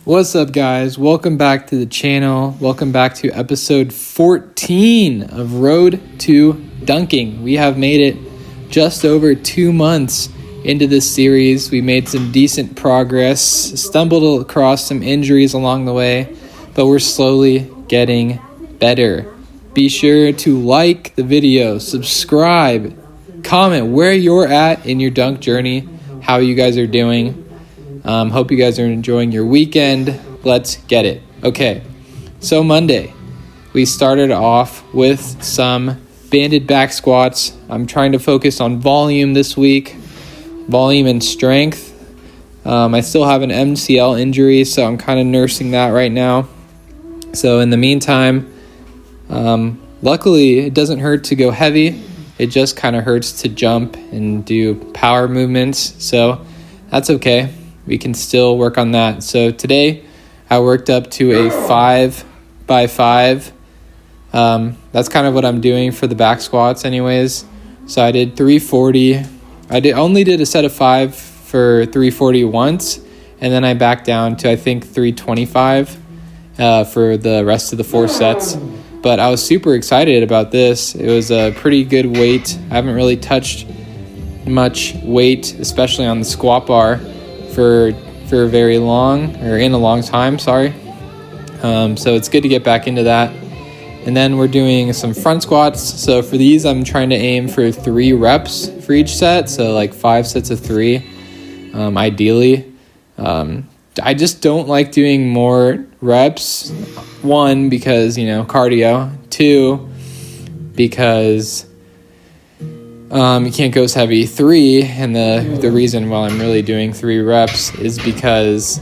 What's up, guys? Welcome back to the channel. Welcome back to episode 14 of Road to Dunking. We have made it just over 2 months into this series. We made some decent progress, stumbled across some injuries along the way, but we're slowly getting better. Be sure to like the video, subscribe, comment where you're at in your dunk journey, how you guys are doing. Hope you guys are enjoying your weekend. Let's get it. Okay, so Monday, we started off with some banded back squats. I'm trying to focus on volume this week, volume and strength. I still have an MCL injury, so I'm kind of nursing that right now. So in the meantime, luckily, it doesn't hurt to go heavy. It just kind of hurts to jump and do power movements, so that's okay. We can still work on that. So today I worked up to a 5x5. That's kind of what I'm doing for the back squats anyways. So I did 340. I only did a set of 5 for 340 once, and then I backed down to I think 325 for the rest of the 4 sets. But I was super excited about this. It was a pretty good weight. I haven't really touched much weight, especially on the squat bar, for very long, or in a long time, sorry. So it's good to get back into that. And then we're doing some front squats. So for these, I'm trying to aim for 3 reps for each set. So like 5 sets of 3, ideally. I just don't like doing more reps. 1, because, cardio. 2, because you can't go as heavy. 3, and the reason why I'm really doing 3 reps is because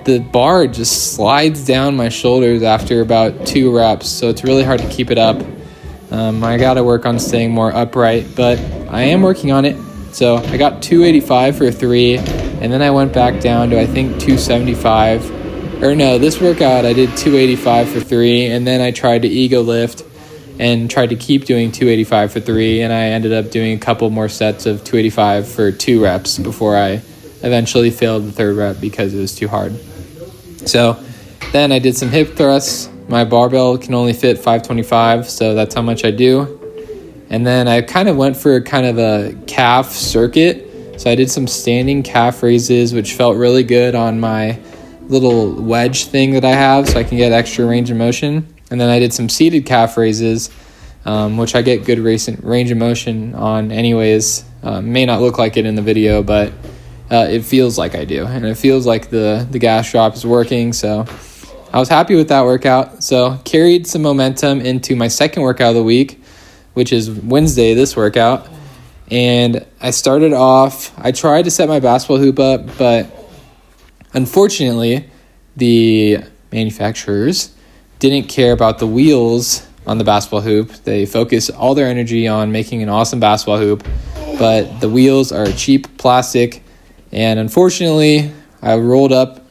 the bar just slides down my shoulders after about 2 reps, so it's really hard to keep it up. I gotta work on staying more upright, but I am working on it. So I got 285 for 3, and then I went back down to I think 275. Or no, this workout I did 285 for 3, and then I tried to ego lift and tried to keep doing 285 for 3, and I ended up doing a couple more sets of 285 for 2 reps before I eventually failed the 3rd rep because it was too hard. So then I did some hip thrusts. My barbell can only fit 525, so that's how much I do. And then I kind of went for kind of a calf circuit. So I did some standing calf raises, which felt really good on my little wedge thing that I have, so I can get extra range of motion. And then I did some seated calf raises, which I get good range of motion on anyways. May not look like it in the video, but it feels like I do. And it feels like the gas drop is working. So I was happy with that workout. So carried some momentum into my second workout of the week, which is Wednesday, this workout. And I started off, I tried to set my basketball hoop up, but unfortunately, the manufacturers didn't care about the wheels on the basketball hoop. They focus all their energy on making an awesome basketball hoop, but the wheels are cheap plastic, and unfortunately, I rolled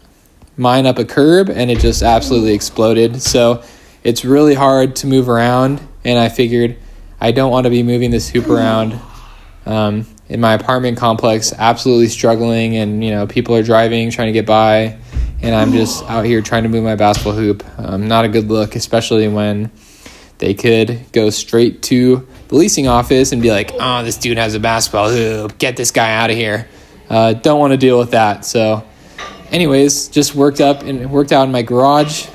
mine up a curb, and it just absolutely exploded. So it's really hard to move around, and I figured I don't want to be moving this hoop around in my apartment complex, absolutely struggling, and people are driving, trying to get by, and I'm just out here trying to move my basketball hoop. Not a good look, especially when they could go straight to the leasing office and be like, oh, this dude has a basketball hoop, get this guy out of here. Don't want to deal with that. So anyways, just worked out in my garage,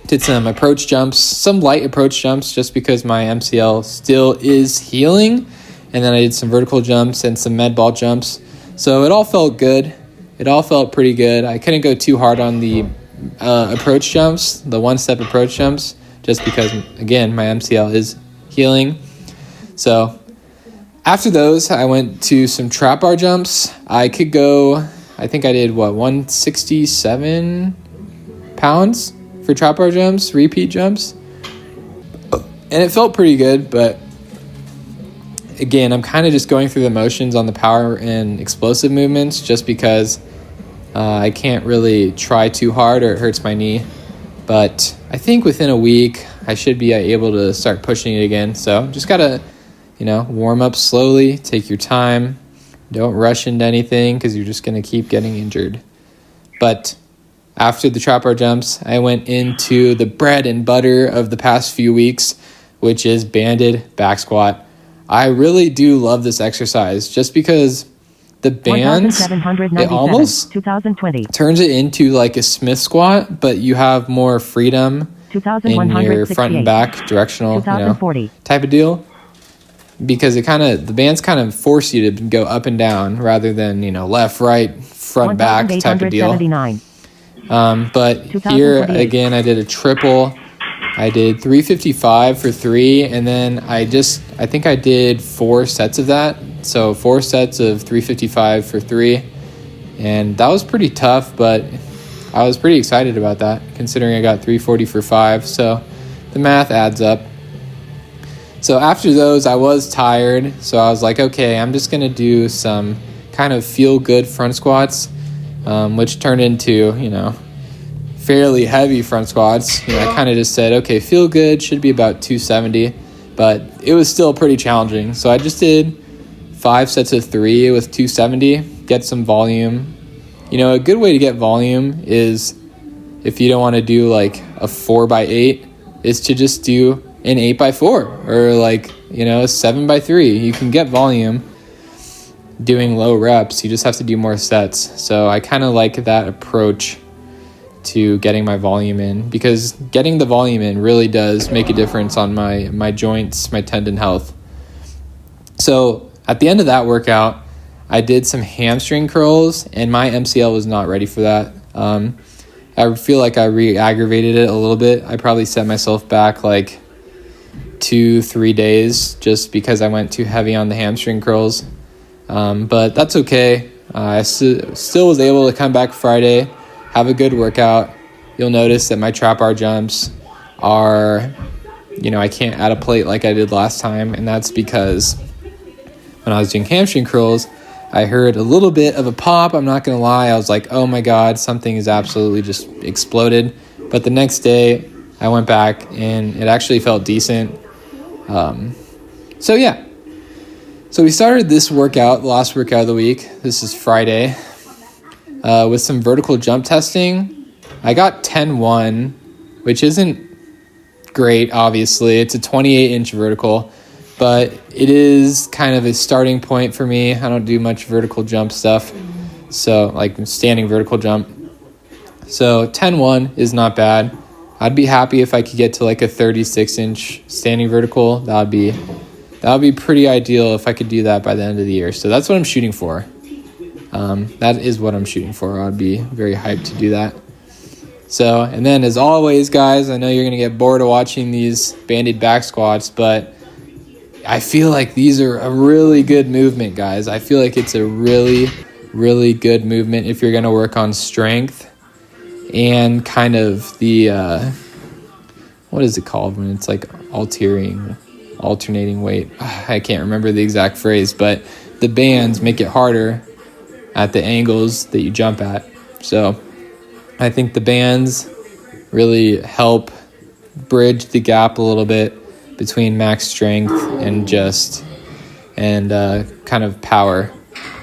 did some approach jumps, some light approach jumps, just because my MCL still is healing. And then I did some vertical jumps and some med ball jumps. So it all felt good. It all felt pretty good. I couldn't go too hard on the approach jumps, the 1-step approach jumps, just because, again, my MCL is healing. So after those, I went to some trap bar jumps. I could go, I think I did, 167 pounds for trap bar jumps, repeat jumps. And it felt pretty good, but again, I'm kind of just going through the motions on the power and explosive movements just because I can't really try too hard or it hurts my knee. But I think within a week, I should be able to start pushing it again. So just got to, warm up slowly, take your time. Don't rush into anything because you're just going to keep getting injured. But after the trap bar jumps, I went into the bread and butter of the past few weeks, which is banded back squat. I really do love this exercise just because the bands, it almost 2020. Turns it into like a Smith squat, but you have more freedom in your front and back directional, type of deal. Because the bands kind of force you to go up and down rather than, left, right, front, back type of deal. But here again, I did a triple. I did 355 for 3, and then I think I did 4 sets of that. So 4 sets of 355 for 3, and that was pretty tough, but I was pretty excited about that considering I got 340 for 5. So the math adds up. So after those, I was tired, so I was like, okay, I'm just going to do some kind of feel-good front squats, which turned into, fairly heavy front squats. I kind of just said, okay, feel good, should be about 270, but it was still pretty challenging. So I just did 5 sets of 3 with 270, get some volume. A good way to get volume is, if you don't want to do like a 4x8, is to just do an 8x4 or a 7x3. You can get volume doing low reps. You just have to do more sets. So I kind of like that approach to getting my volume in, because getting the volume in really does make a difference on my joints, my tendon health. So at the end of that workout, I did some hamstring curls, and my MCL was not ready for that. I feel like I re-aggravated it a little bit. I probably set myself back like 2-3 days just because I went too heavy on the hamstring curls. But that's okay. I still was able to come back Friday, have a good workout. You'll notice that my trap bar jumps are, I can't add a plate like I did last time, and that's because when I was doing hamstring curls, I heard a little bit of a pop. I'm not going to lie. I was like, oh my God, something is absolutely just exploded. But the next day I went back and it actually felt decent. So we started this workout, the last workout of the week. This is Friday, with some vertical jump testing. I got 10-1, which isn't great, obviously. It's a 28-inch vertical, but it is kind of a starting point for me. I don't do much vertical jump stuff, so like standing vertical jump. So 10-1 is not bad. I'd be happy if I could get to like a 36-inch standing vertical. That would be pretty ideal if I could do that by the end of the year. So that's what I'm shooting for. That is what I'm shooting for. I'd be very hyped to do that. So, and then as always, guys, I know you're going to get bored of watching these banded back squats, but I feel like these are a really good movement, guys. I feel like it's a really, really good movement if you're going to work on strength and kind of the, what is it called when it's like alternating weight? I can't remember the exact phrase, but the bands make it harder at the angles that you jump at. So I think the bands really help bridge the gap a little bit between max strength and kind of power.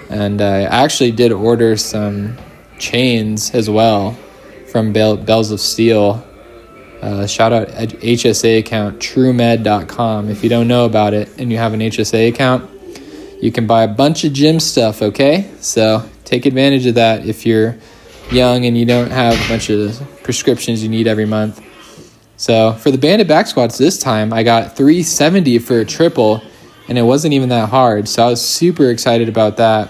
And I actually did order some chains as well from Bells of Steel. Shout out HSA account, truemed.com. If you don't know about it and you have an HSA account, you can buy a bunch of gym stuff, okay? So take advantage of that if you're young and you don't have a bunch of prescriptions you need every month. So for the banded back squats this time, I got 370 for a triple, and it wasn't even that hard. So I was super excited about that.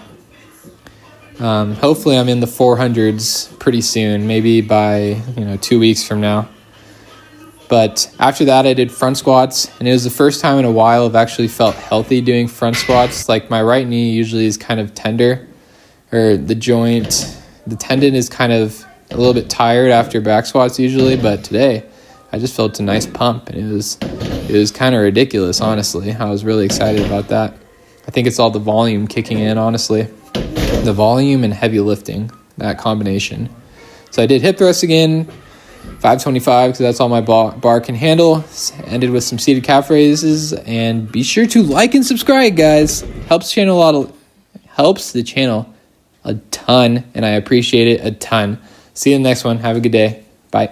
Hopefully I'm in the 400s pretty soon, maybe by 2 weeks from now. But after that, I did front squats, and it was the first time in a while I've actually felt healthy doing front squats. Like my right knee usually is kind of tender, or the tendon is kind of a little bit tired after back squats usually, but today I just felt a nice pump, and it was kind of ridiculous, honestly. I was really excited about that. I think it's all the volume kicking in, honestly. The volume and heavy lifting, that combination. So I did hip thrusts again, 525, because that's all my bar can handle. Ended with some seated calf raises, and be sure to like and subscribe, guys. Helps the channel a ton, and I appreciate it a ton. See you in the next one. Have a good day. Bye.